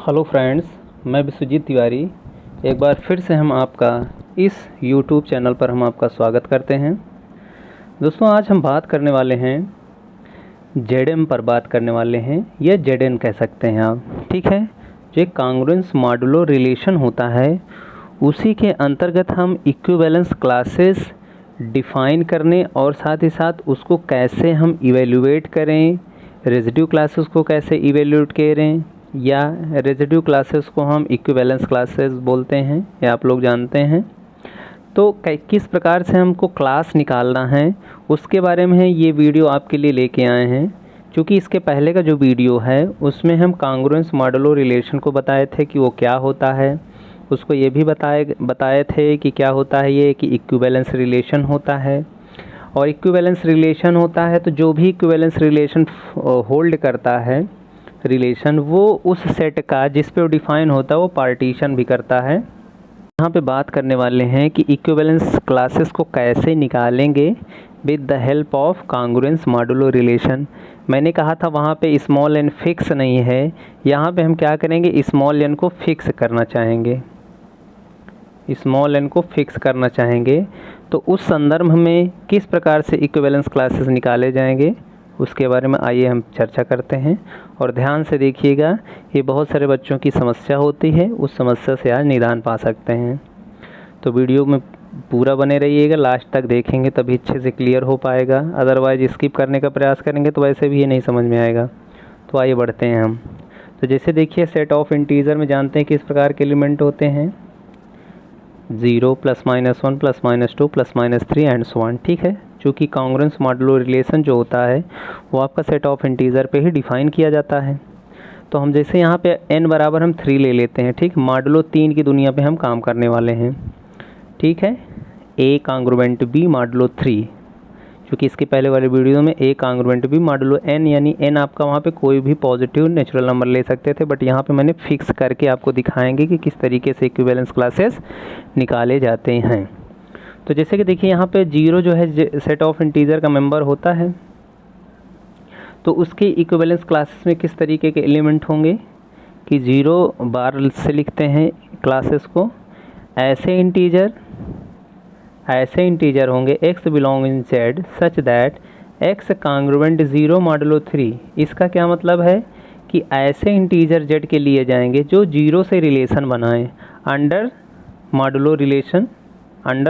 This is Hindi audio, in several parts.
हेलो फ्रेंड्स, मैं विश्वजीत तिवारी। एक बार फिर से हम आपका इस यूट्यूब चैनल पर हम आपका स्वागत करते हैं। दोस्तों, आज हम बात करने वाले हैं जेडएम पर बात करने वाले हैं, या जेडएन कह सकते हैं आप। ठीक है, जो एक कांग्रुएंस मॉडुलो रिलेशन होता है उसी के अंतर्गत हम इक्विवेलेंस क्लासेस डिफ़ाइन करने और साथ ही साथ उसको कैसे हम इवेल्युएट करें, रेजिड्यू क्लासेस को कैसे इवेल्युएट करें, या रेजिड्यू क्लासेस को हम इक्विवेलेंस क्लासेस बोलते हैं, या आप लोग जानते हैं। तो किस प्रकार से हमको क्लास निकालना है उसके बारे में ये वीडियो आपके लिए लेके आए हैं। क्योंकि इसके पहले का जो वीडियो है उसमें हम कांग्रुएंस मॉडुलो रिलेशन को बताए थे कि वो क्या होता है, उसको ये भी बताए थे कि क्या होता है ये कि इक्विवेलेंस रिलेशन होता है। और इक्विवेलेंस रिलेशन होता है तो जो भी इक्विवेलेंस रिलेशन होल्ड करता है रिलेशन, वो उस सेट का जिस पे वो डिफाइन होता है वो पार्टीशन भी करता है। यहाँ पे बात करने वाले हैं कि इक्विवेलेंस क्लासेस को कैसे निकालेंगे with the help of congruence modulo relation. मैंने कहा था वहाँ पे स्मॉल एन फिक्स नहीं है, यहाँ पे हम क्या करेंगे, स्मॉल एन को फिक्स करना चाहेंगे, स्मॉल एन को फिक्स करना चाहेंगे। तो उस संदर्भ में किस प्रकार से इक्विवेलेंस क्लासेस निकाले जाएंगे उसके बारे में आइए हम चर्चा करते हैं। और ध्यान से देखिएगा, ये बहुत सारे बच्चों की समस्या होती है, उस समस्या से आज निदान पा सकते हैं। तो वीडियो में पूरा बने रहिएगा, लास्ट तक देखेंगे तभी अच्छे से क्लियर हो पाएगा। अदरवाइज स्किप करने का प्रयास करेंगे तो वैसे भी ये नहीं समझ में आएगा। तो आइए बढ़ते हैं हम। तो जैसे देखिए, सेट ऑफ इंटीजर में जानते हैं किस प्रकार के एलिमेंट होते हैं, 0 +-1 +-2 +-3 एंड सो ऑन। ठीक है, चूँकि कांग्रुएंस मॉडुलो रिलेशन जो होता है वो आपका सेट ऑफ इंटीजर पे ही डिफ़ाइन किया जाता है। तो हम जैसे यहाँ पे n बराबर हम 3 ले लेते हैं। ठीक, मॉडुलो 3 की दुनिया पे हम काम करने वाले हैं। ठीक है, a कांग्रुएंट b मॉडुलो 3, क्योंकि इसके पहले वाले वीडियो में a congruent b modulo n, यानी n आपका वहाँ पे कोई भी पॉजिटिव नेचुरल नंबर ले सकते थे, बट यहाँ पे मैंने फिक्स करके आपको दिखाएंगे कि किस तरीके से इक्विवेलेंस क्लासेस निकाले जाते हैं। तो जैसे कि देखिए, यहाँ पे 0 जो है सेट ऑफ इंटीजर का मेंबर होता है, तो उसके इक्विवेलेंस क्लासेस में किस तरीके के एलिमेंट होंगे कि 0 बार से लिखते हैं क्लासेस को। ऐसे इंटीजर होंगे x belong in z such that x congruent 0 modulo 3। इसका क्या मतलब है कि ऐसे इंटीजर z के लिए जाएंगे जो 0 से रिलेशन बनाएं अंडर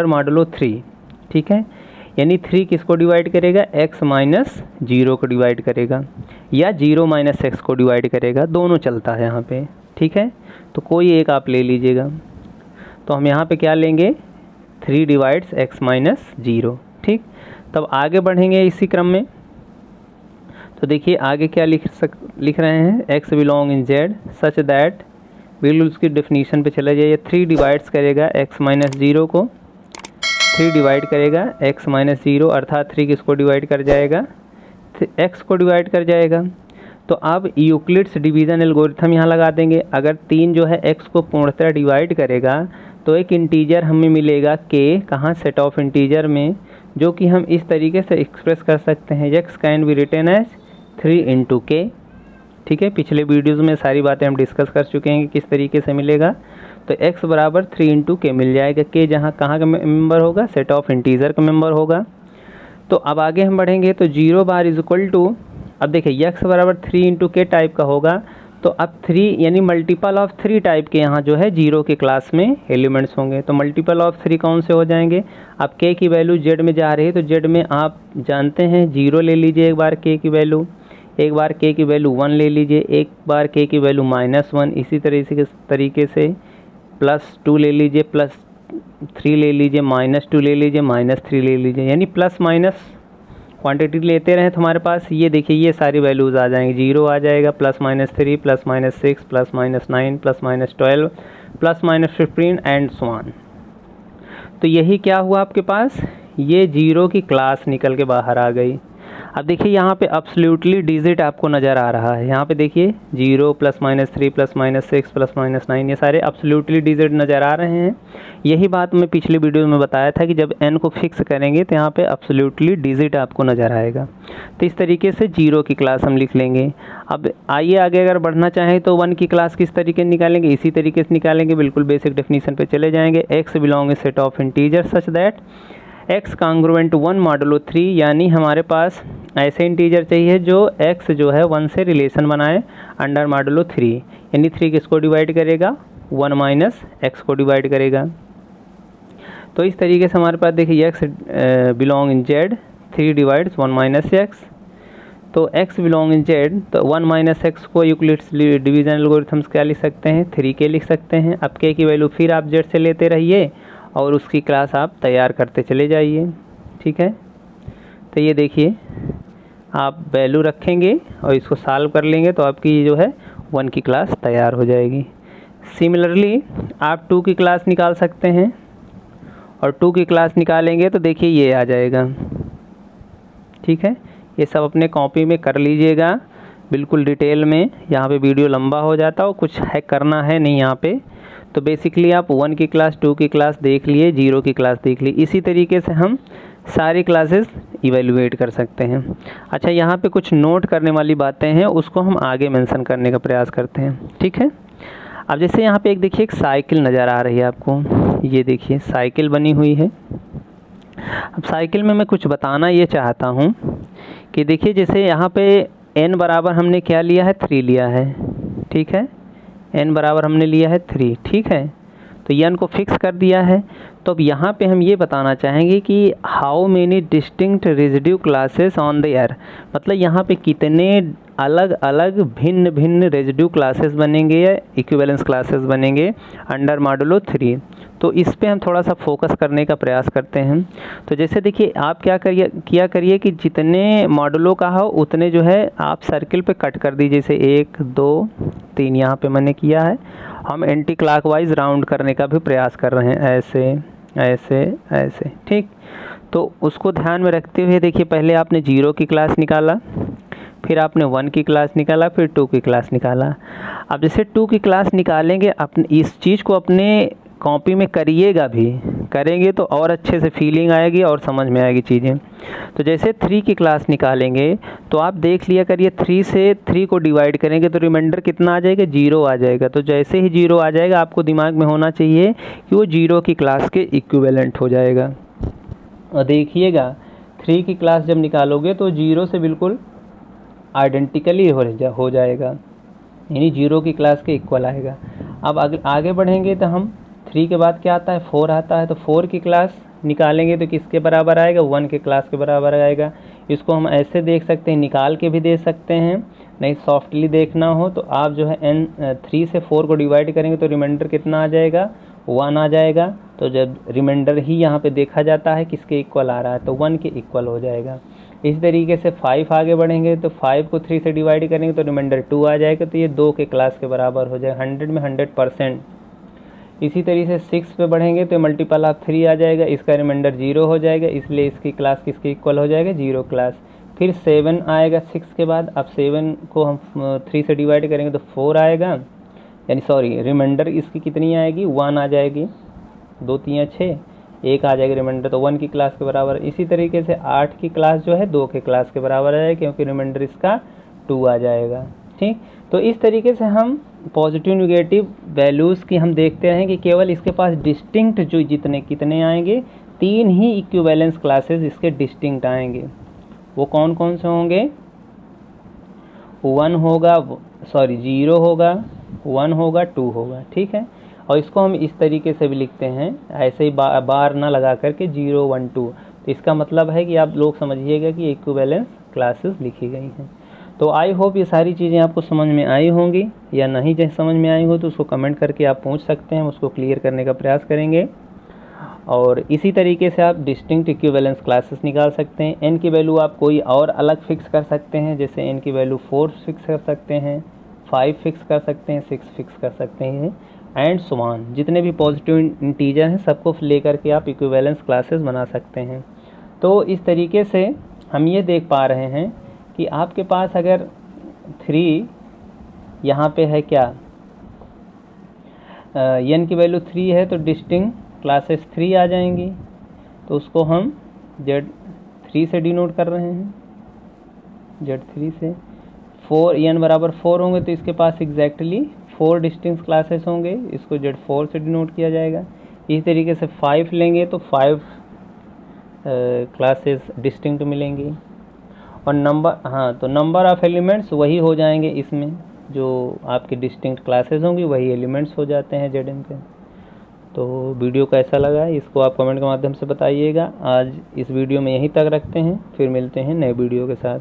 मॉडुलो 3। ठीक है, यानी 3 किसको डिवाइड करेगा, x - 0 को डिवाइड करेगा, या 0 - x को डिवाइड करेगा, दोनों चलता है यहाँ पे। ठीक है, तो कोई एक आप ले लीजिएगा। तो हम यहाँ पे क्या लेंगे, 3 डिवाइड्स x - 0। ठीक, तब आगे बढ़ेंगे इसी क्रम में। तो देखिए आगे क्या लिख रहे हैं, x belong in z such that, बिल्कुल उसकी डेफिनीशन पे चला जाइए। 3 डिवाइड्स करेगा x - 0 को, 3 डिवाइड करेगा x - 0, अर्थात 3 किसको डिवाइड कर जाएगा, x को डिवाइड कर जाएगा। तो अब यूक्लिड्स डिवीज़न एल्गोरिथम यहाँ लगा देंगे। अगर 3 जो है x को पूर्णतः डिवाइड करेगा तो एक इंटीजर हमें मिलेगा k, कहाँ, सेट ऑफ इंटीजर में, जो कि हम इस तरीके से एक्सप्रेस कर सकते हैं, x can be written as 3 × k। ठीक है, पिछले वीडियोज़ में सारी बातें हम डिस्कस कर चुके हैं कि किस तरीके से मिलेगा। तो x बराबर 3 × k मिल जाएगा। k जहाँ कहाँ का मेंबर होगा, सेट ऑफ इंटीजर का मेंबर होगा। तो अब आगे हम बढ़ेंगे तो 0 बार इज इक्वल टू, अब देखिए x बराबर 3 × k टाइप का होगा, तो अब 3 यानी मल्टीपल ऑफ 3 टाइप के यहाँ जो है 0 के क्लास में एलिमेंट्स होंगे। तो मल्टीपल ऑफ 3 कौन से हो जाएंगे, अब k की वैल्यू z में जा रही है तो z में आप जानते हैं 0 ले लीजिए एक बार k की वैल्यू, एक बार k की वैल्यू 1 ले लीजिए, एक बार k की वैल्यू -1, इसी तरीके से +2 ले लीजिए, +3 ले लीजिए, -2 ले लीजिए, -3 ले लीजिए, यानी प्लस माइनस क्वांटिटी लेते रहें तो हमारे पास ये देखिए ये सारी वैल्यूज़ आ जाएंगी। 0 आ जाएगा, +-3, +-6, +-9, +-12, +-15 एंड सो ऑन। तो यही क्या हुआ आपके पास, ये 0 की क्लास निकल के बाहर आ गई। अब देखिए यहाँ पे अब्सोल्युटली डिजिट आपको नज़र आ रहा है, यहाँ पे देखिए 0 +-3 +-6 +-9 ये सारे अब्सोल्युटली डिजिट नज़र आ रहे हैं। यही बात मैं पिछले वीडियो में बताया था कि जब n को फिक्स करेंगे तो यहाँ पे अब्सोल्युटली डिजिट आपको नज़र आएगा। तो इस तरीके से 0 की क्लास हम लिख लेंगे। अब आइए आगे अगर बढ़ना चाहें तो 1 की क्लास किस तरीके से निकालेंगे, इसी तरीके से निकालेंगे। बिल्कुल बेसिक डेफिनीशन पे चले जाएंगे। x belong A set of integer such that x congruent 1 modulo 3, यानी हमारे पास ऐसे इंटीजर चाहिए जो x जो है 1 से रिलेशन बनाए अंडर मॉडुलो 3, यानी 3 किसको डिवाइड करेगा, 1 माइनस x को डिवाइड करेगा। तो इस तरीके से हमारे पास देखिए x belong in z, 3 divides 1 minus x। तो x बिलोंग इन z, तो 1 माइनस x को यूक्लिड्स डिवीजन एल्गोरिथम्स क्या लिख सकते हैं, 3 के लिख सकते हैं। अब k की वैल्यू फिर आप z से लेते रहिए और उसकी क्लास आप तैयार करते चले जाइए, ठीक है। तो ये देखिए आप वैल्यू रखेंगे और इसको सॉल्व कर लेंगे तो आपकी जो है 1 की क्लास तैयार हो जाएगी। सिमिलरली आप 2 की क्लास निकाल सकते हैं और 2 की क्लास निकालेंगे तो देखिए ये आ जाएगा, ठीक है। ये सब अपने कॉपी में कर लीजिएगा बिल्कुल डिटेल में, यहाँ पे वीडियो लंबा हो जाता है और कुछ है करना है नहीं यहाँ पे। तो बेसिकली आप 1 की क्लास, 2 की क्लास देख लिए, 0 की क्लास देख ली। इसी तरीके से हम सारी क्लासेस इवेलुएट कर सकते हैं। अच्छा, यहाँ पे कुछ नोट करने वाली बातें हैं, उसको हम आगे मेंशन करने का प्रयास करते हैं, ठीक है। अब जैसे यहाँ पे एक देखिए एक साइकिल नज़र आ रही है आपको, ये देखिए साइकिल बनी हुई है। अब साइकिल में मैं कुछ बताना ये चाहता हूँ कि देखिए जैसे यहाँ पे n बराबर हमने क्या लिया है, 3 लिया है, ठीक है। n बराबर हमने लिया है 3, ठीक है। तो n को फिक्स कर दिया है। तो अब यहाँ पे हम ये बताना चाहेंगे कि how many distinct residue classes on the air, मतलब यहाँ पे कितने अलग अलग भिन्न भिन्न रेजिड्यू क्लासेस बनेंगे या इक्विवेलेंस क्लासेस बनेंगे अंडर मॉडुलो 3। तो इस पे हम थोड़ा सा फोकस करने का प्रयास करते हैं। तो जैसे देखिए आप क्या करिए कि जितने मॉडुलो का हो उतने जो है आप सर्किल पे कट कर दीजिए, जैसे 1 2 3 यहाँ पे मैंने किया है। हम एंटी क्लॉकवाइज राउंड करने का भी प्रयास कर रहे हैं, ऐसे ऐसे ऐसे, ठीक। तो उसको ध्यान में रखते हुए देखिए पहले आपने 0 की क्लास निकाला, फिर आपने 1 की क्लास निकाला, फिर 2 की क्लास निकाला। अब जैसे 2 की क्लास निकालेंगे, अपने इस चीज़ को अपने कॉपी में करिएगा भी, करेंगे तो और अच्छे से फीलिंग आएगी और समझ में आएगी चीज़ें। तो जैसे 3 की क्लास निकालेंगे तो आप देख लिया करिए 3 से 3 को डिवाइड करेंगे तो रिमाइंडर कितना आ जाएगा, 0 आ जाएगा। तो जैसे ही 0 आ जाएगा आपको दिमाग में होना चाहिए कि वो 0 की क्लास के इक्विवेलेंट हो जाएगा। और देखिएगा 3 की क्लास जब निकालोगे तो 0 से बिल्कुल आइडेंटिकली हो जाएगा, यानी 0 की क्लास के इक्वल आएगा। अब आगे बढ़ेंगे तो हम 3 के बाद क्या आता है, 4 आता है। तो 4 की क्लास निकालेंगे तो किसके बराबर आएगा, 1 के क्लास के बराबर आएगा। इसको हम ऐसे देख सकते हैं, निकाल के भी दे सकते हैं, नहीं सॉफ्टली देखना हो तो आप जो है 3 से 4 को डिवाइड करेंगे तो रिमाइंडर कितना आ जाएगा, 1 आ जाएगा। तो जब रिमाइंडर ही यहाँ पे देखा जाता है किसके इक्वल आ रहा है, तो 1 के इक्वल हो जाएगा। इस तरीके से 5 आगे बढ़ेंगे तो 5 को 3 से डिवाइड करेंगे तो रिमाइंडर 2 आ जाएगा। तो ये 2 के क्लास के बराबर हो जाएगा, 100 में 100%। इसी तरीके से 6 पे बढ़ेंगे तो मल्टीपल ऑफ 3 आ जाएगा, इसका रिमाइंडर 0 हो जाएगा, इसलिए इसकी क्लास किसके इक्वल हो जाएगा, 0 क्लास। फिर 7 आएगा 6 के बाद। अब 7 को हम 3 से डिवाइड करेंगे तो 4 आएगा, यानी सॉरी रिमाइंडर इसकी कितनी आएगी, 1 आ जाएगी। 2 3 6, 1 आ जाएगा रिमाइंडर, तो 1 की क्लास के बराबर। इसी तरीके से 8 की क्लास जो है 2 के क्लास के बराबर है, क्योंकि रिमाइंडर इसका 2 आ जाएगा, ठीक। तो इस तरीके से हम पॉजिटिव नेगेटिव वैल्यूज़ की हम देखते हैं कि केवल इसके पास डिस्टिंक्ट जो कितने आएंगे, 3 ही इक्विवेलेंस क्लासेस इसके डिस्टिंक्ट आएंगे। वो कौन कौन से होंगे, 1 होगा, सॉरी 0 होगा, 1 होगा, 2 होगा, ठीक है। और इसको हम इस तरीके से भी लिखते हैं, ऐसे ही बार ना लगा करके 0 1 2। तो इसका मतलब है कि आप लोग समझिएगा कि इक्विवेलेंस क्लासेस लिखी गई हैं। तो आई होप ये सारी चीज़ें आपको समझ में आई होंगी, या नहीं जैसे समझ में आई हो तो उसको कमेंट करके आप पूछ सकते हैं, उसको क्लियर करने का प्रयास करेंगे। और इसी तरीके से आप डिस्टिंक्ट इक्विवेलेंस क्लासेस निकाल सकते हैं। n की वैल्यू आप कोई और अलग फिक्स कर सकते हैं, जैसे n की वैल्यू 4 फिक्स कर सकते हैं, 5 फिक्स कर सकते हैं, 6 फिक्स कर सकते हैं, एंड सो ऑन। जितने भी पॉजिटिव इंटीजर हैं सबको लेकर के आप इक्विवेलेंस क्लासेस बना सकते हैं। तो इस तरीके से हम ये देख पा रहे हैं कि आपके पास अगर 3 यहाँ पे है क्या, n की वैल्यू 3 है तो डिस्टिंक्ट क्लासेस 3 आ जाएंगी, तो उसको हम Z3 से डिनोट कर रहे हैं, Z3 से। 4 n बराबर 4 होंगे तो इसके पास एग्जैक्टली 4 डिस्टिंक्ट क्लासेस होंगे, इसको Z4 से डिनोट किया जाएगा। इसी तरीके से 5 लेंगे तो 5 क्लासेस डिस्टिंक्ट मिलेंगी। और नंबर ऑफ एलिमेंट्स वही हो जाएंगे, इसमें जो आपके डिस्टिंक्ट क्लासेस होंगी वही एलिमेंट्स हो जाते हैं Zn के। तो वीडियो कैसा लगा इसको आप कमेंट के माध्यम से बताइएगा। आज इस वीडियो में यहीं तक रखते हैं, फिर मिलते हैं नए वीडियो के साथ।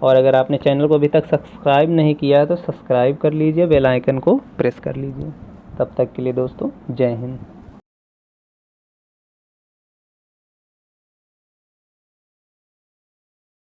और अगर आपने चैनल को अभी तक सब्सक्राइब नहीं किया है तो सब्सक्राइब कर लीजिए, बेल आइकन को प्रेस कर लीजिए। तब तक के लिए दोस्तों, जय हिंद।